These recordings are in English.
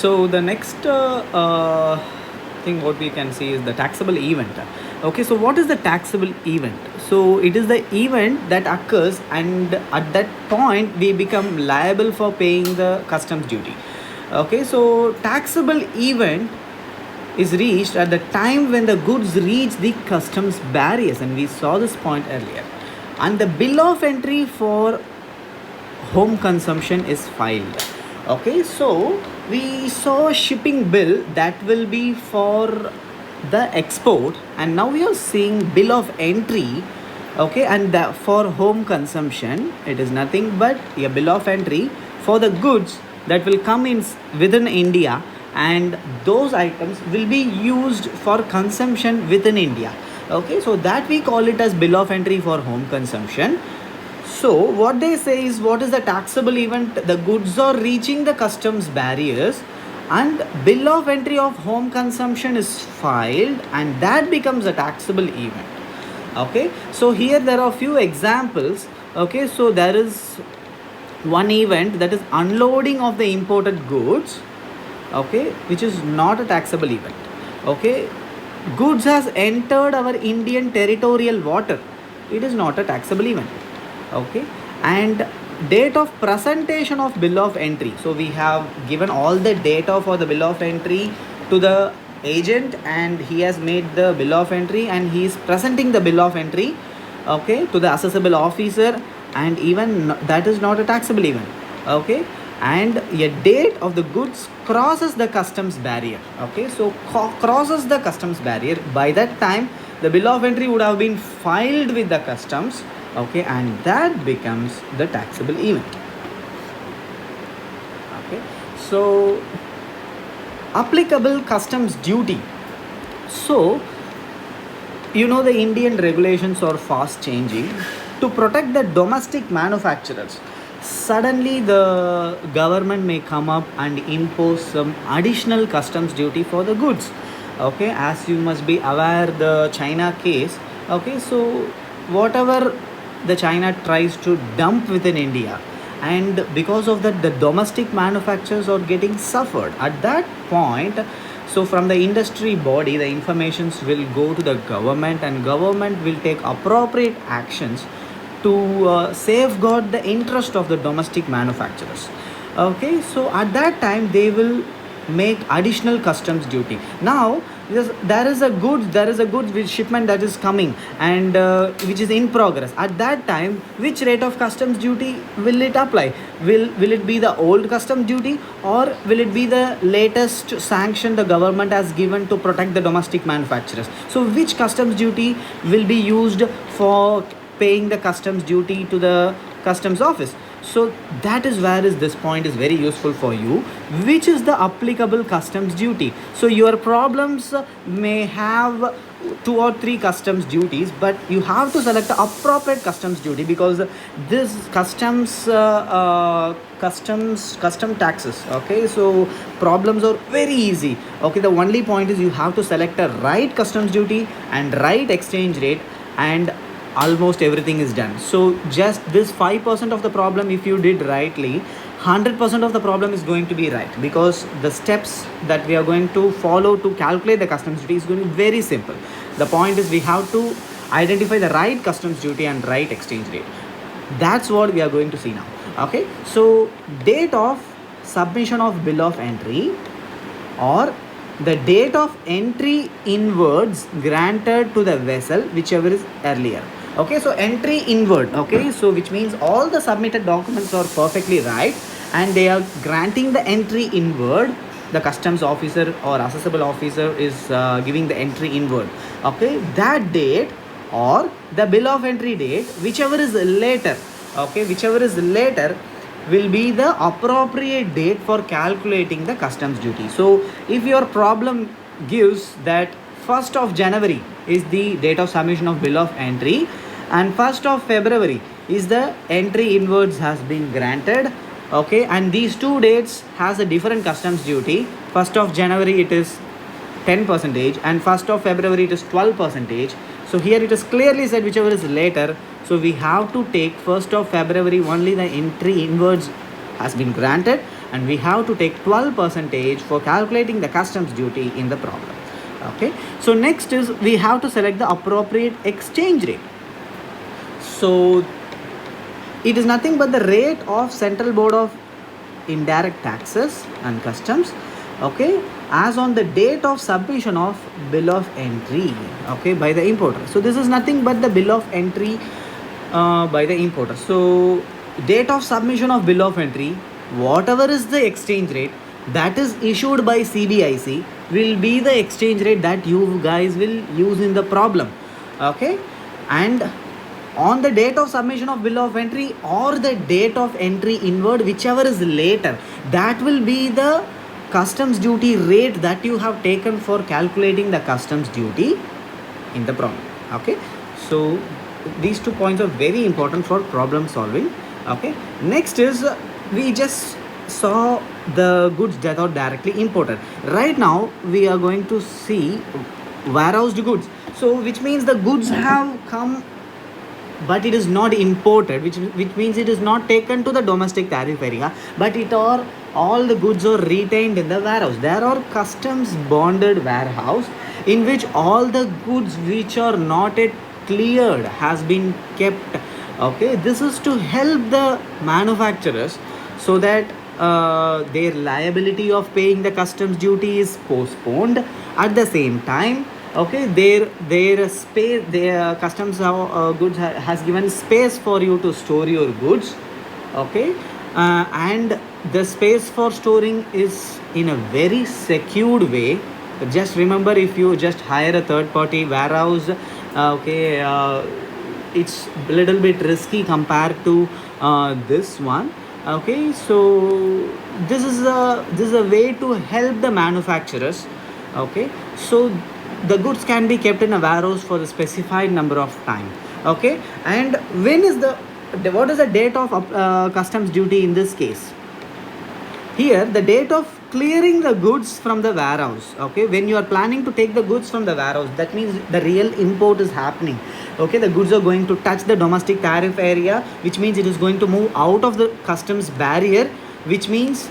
So the next thing what we can see is the taxable event. Okay, so what is the taxable event? So it is the event that occurs, and at that point we become liable for paying the customs duty. Okay, so taxable event is reached at the time when the goods reach the customs barriers, and we saw this point earlier, and the bill of entry for home consumption is filed. Okay, so we saw shipping bill that will be for the export, and now we are seeing bill of entry. Okay, and for home consumption it is nothing but a bill of entry for the goods that will come in within India, and those items will be used for consumption within India. Okay, so that we call it as bill of entry for home consumption. So what they say is, what is the taxable event? The goods are reaching the customs barriers and bill of entry of home consumption is filed, and that becomes a taxable event. Okay, so here there are few examples. Okay, so there is one event, that is unloading of the imported goods, okay, which is not a taxable event. Okay, goods has entered our Indian territorial water, it is not a taxable event. Okay, and date of presentation of bill of entry, so we have given all the data for the bill of entry to the agent, and he has made the bill of entry and he is presenting the bill of entry, okay, to the assessable officer, and even that is not a taxable event. Okay, and a date of the goods crosses the customs barrier. Okay, so crosses the customs barrier, by that time the bill of entry would have been filed with the customs. Okay, and that becomes the taxable event. Okay, so applicable customs duty. So you know, the Indian regulations are fast changing. To protect the domestic manufacturers, suddenly the government may come up and impose some additional customs duty for the goods. Okay, as you must be aware, the China case. Okay, so whatever the China tries to dump within India, and because of that the domestic manufacturers are getting suffered at that point. So from the industry body, the informations will go to the government, and government will take appropriate actions to safeguard the interest of the domestic manufacturers. Okay, so at that time they will make additional customs duty. Now there is a goods with shipment that is coming, and which is in progress. At that time, which rate of customs duty will it apply? Will it be the old customs duty, or will it be the latest sanction the government has given to protect the domestic manufacturers? So which customs duty will be used for paying the customs duty to the customs office? So that is where is this point is very useful for you, which is the applicable customs duty. So your problems may have two or three customs duties, but you have to select the appropriate customs duty, because this custom taxes. Okay, so problems are very easy. Okay, the only point is you have to select a right customs duty and right exchange rate, and almost everything is done. So just this 5% of the problem, if you did rightly, 100% of the problem is going to be right, because the steps that we are going to follow to calculate the customs duty is going to be very simple. The point is we have to identify the right customs duty and right exchange rate. That's what we are going to see now. Okay, so date of submission of bill of entry, or the date of entry inwards granted to the vessel, whichever is earlier. Okay, so entry inward. Okay, so which means all the submitted documents are perfectly right, and they are granting the entry inward. The customs officer or assessable officer is giving the entry inward. Okay, that date or the bill of entry date, whichever is later. Okay, whichever is later will be the appropriate date for calculating the customs duty. So if your problem gives that 1st of January is the date of submission of bill of entry, and 1st of February is the entry inwards has been granted. Okay, and these two dates has a different customs duty. 1st of January it is 10%, and 1st of February it is 12%. So here it is clearly said whichever is later. So we have to take 1st of February only, the entry inwards has been granted, and we have to take 12 percentage for calculating the customs duty in the problem. Okay, so next is we have to select the appropriate exchange rate. So it is nothing but the rate of Central Board of Indirect Taxes and Customs, okay, as on the date of submission of bill of entry, okay, by the importer. So this is nothing but the bill of entry by the importer. So date of submission of bill of entry, whatever is the exchange rate that is issued by CBIC will be the exchange rate that you guys will use in the problem. Okay, and on the date of submission of bill of entry or the date of entry inward, whichever is later, that will be the customs duty rate that you have taken for calculating the customs duty in the problem. Okay, so these 2 points are very important for problem solving. Okay, next is we just saw the goods that are directly imported. Right now we are going to see warehoused goods, so which means the goods have come but it is not imported, which means it is not taken to the domestic tariff area, but it are all the goods are retained in the warehouse. There are customs bonded warehouse in which all the goods which are not yet cleared has been kept. Okay, this is to help the manufacturers so that their liability of paying the customs duty is postponed. At the same time, okay, their space, their customs goods has given space for you to store your goods. Okay, and the space for storing is in a very secured way. Just remember, if you just hire a third party warehouse, okay, it's a little bit risky compared to this one. Okay, so this is a way to help the manufacturers. Okay, so the goods can be kept in a warehouse for a specified number of time. Okay, and when is what is the date of customs duty in this case? Here the date of clearing the goods from the warehouse. Okay, when you are planning to take the goods from the warehouse, that means the real import is happening. Okay, the goods are going to touch the domestic tariff area, which means it is going to move out of the customs barrier, which means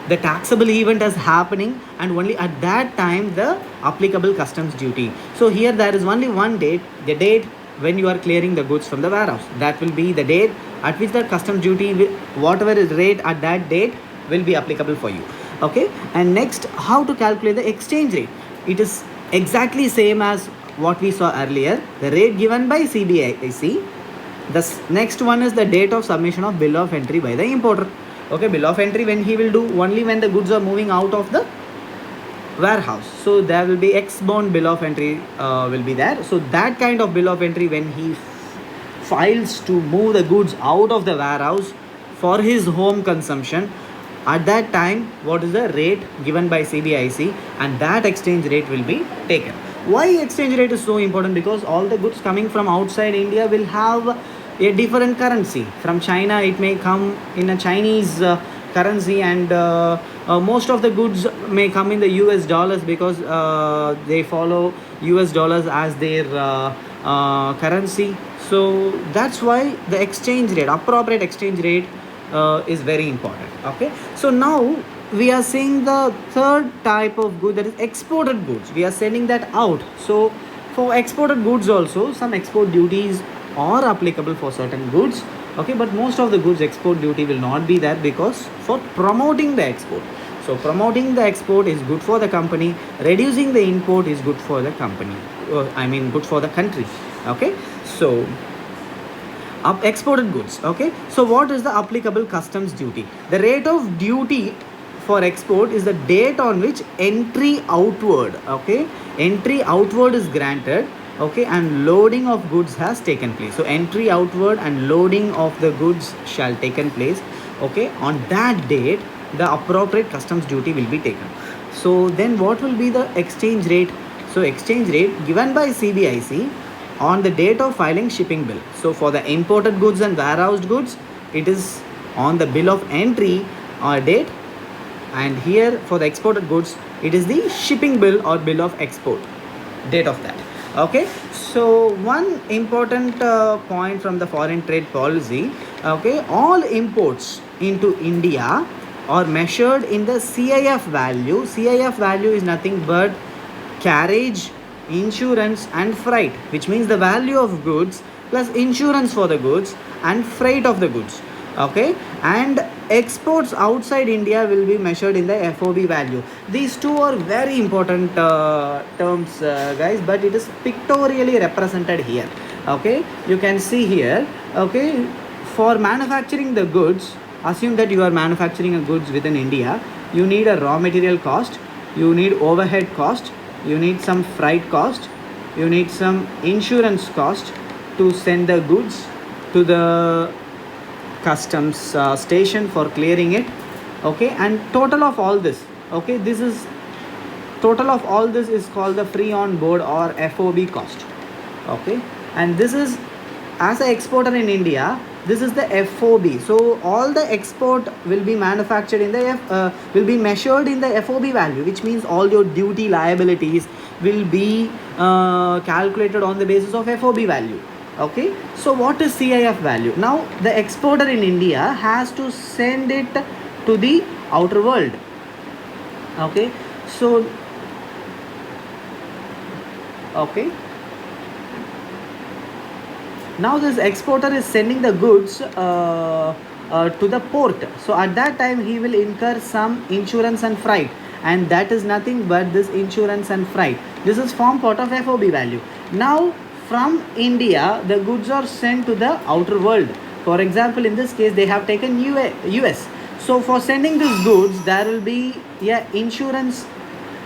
the taxable event is happening, and only at that time the applicable customs duty. So here there is only one date, the date when you are clearing the goods from the warehouse. That will be the date at which the customs duty, whatever is rate at that date, will be applicable for you. Okay, and next, how to calculate the exchange rate? It is exactly same as what we saw earlier, the rate given by CBIC. The next one is the date of submission of bill of entry by the importer. Okay, bill of entry when he will do only when the goods are moving out of the warehouse. So there will be X bound bill of entry will be there. So that kind of bill of entry when he files to move the goods out of the warehouse for his home consumption, at that time what is the rate given by CBIC, and that exchange rate will be taken. Why exchange rate is so important? Because all the goods coming from outside India will have a different currency. From China it may come in a Chinese currency, and most of the goods may come in the US dollars, because they follow US dollars as their currency. So that's why the exchange rate, appropriate exchange rate, is very important. Okay, so now we are seeing the third type of good, that is exported goods. We are sending that out. So for exported goods also, some export duties are applicable for certain goods. Okay, but most of the goods export duty will not be there, because for promoting the export. So promoting the export is good for the company, reducing the import is good for the company, good for the country. Okay, so exported goods. Okay, so what is the applicable customs duty? The rate of duty for export is the date on which entry outward, okay, entry outward is granted, okay, and loading of goods has taken place. So entry outward and loading of the goods shall taken place. Okay, on that date the appropriate customs duty will be taken. So then what will be the exchange rate? So exchange rate given by CBIC on the date of filing shipping bill. So for the imported goods and warehoused goods, it is on the bill of entry or date, and here for the exported goods it is the shipping bill or bill of export, date of that. Okay, so one important point from the foreign trade policy, okay, all imports into India or measured in the CIF value. CIF value is nothing but carriage, insurance and freight, which means the value of goods plus insurance for the goods and freight of the goods. Okay, and exports outside India will be measured in the FOB value. These two are very important terms, guys, but it is pictorially represented here. Okay, you can see here. Okay, for manufacturing the goods, assume that you are manufacturing a goods within India, you need a raw material cost, you need overhead cost, you need some freight cost, you need some insurance cost to send the goods to the customs station for clearing it. Okay, and total of all this, okay, this is total of all this is called the free on board or FOB cost. Okay, and this is, as an exporter in India, this is the FOB. So all the export will be manufactured in the will be measured in the FOB value, which means all your duty liabilities will be calculated on the basis of FOB value. Okay, so what is CIF value? Now the exporter in India has to send it to the outer world. Okay, so okay, now this exporter is sending the goods to the port. So at that time he will incur some insurance and freight, and that is nothing but this insurance and freight. This is form part of FOB value. Now from India the goods are sent to the outer world. For example, in this case they have taken US. So for sending these goods there will be insurance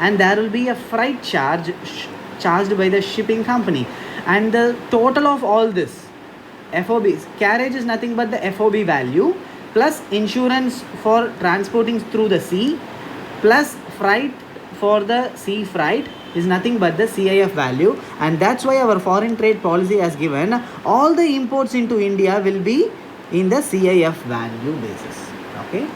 and there will be a freight charge charged by the shipping company, and the total of all this FOBs, carriage is nothing but the FOB value plus insurance for transporting through the sea plus freight for the sea freight is nothing but the CIF value. And that's why our foreign trade policy has given all the imports into India will be in the CIF value basis. Okay.